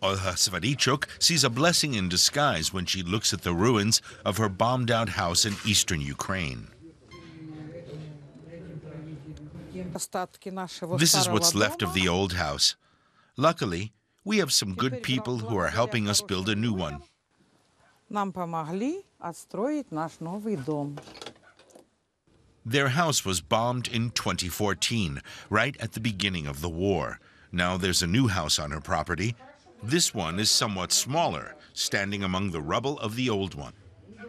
Olha Svarichuk sees a blessing in disguise when she looks at the ruins of her bombed-out house in eastern Ukraine. This is what's left of the old house. Luckily, we have some good people who are helping us build a new one. Their house was bombed in 2014, right at the beginning of the war. Now there's a new house on her property. This one is somewhat smaller, standing among the rubble of the old one.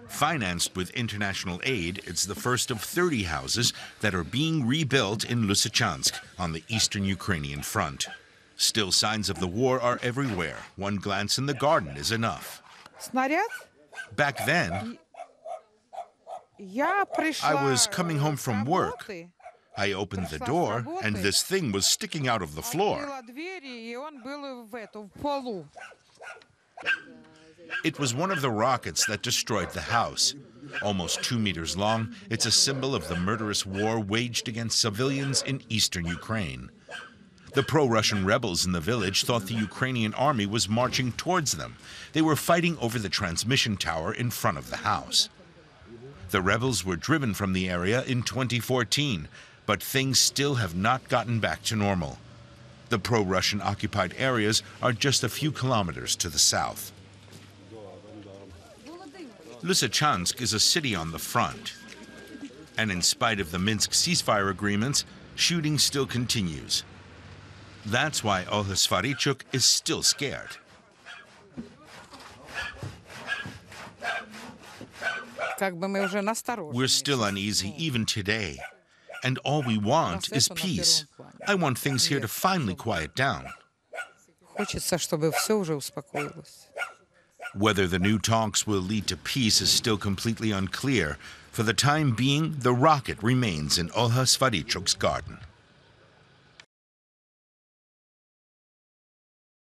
Financed with international aid, it's the first of 30 houses that are being rebuilt in Lysychansk on the eastern Ukrainian front. Still, signs of the war are everywhere. One glance in the garden is enough. Back then, I was coming home from work. I opened the door, and this thing was sticking out of the floor. It was one of the rockets that destroyed the house. Almost 2 meters long, it's a symbol of the murderous war waged against civilians in eastern Ukraine. The pro-Russian rebels in the village thought the Ukrainian army was marching towards them. They were fighting over the transmission tower in front of the house. The rebels were driven from the area in 2014, but things still have not gotten back to normal. The pro-Russian occupied areas are just a few kilometers to the south. Lysychansk is a city on the front. And in spite of the Minsk ceasefire agreements, shooting still continues. That's why Olha Svarichuk is still scared. We're still uneasy even today. And all we want is peace. I want things here to finally quiet down. Whether the new talks will lead to peace is still completely unclear. For the time being, the rocket remains in Olha Svarichuk's garden.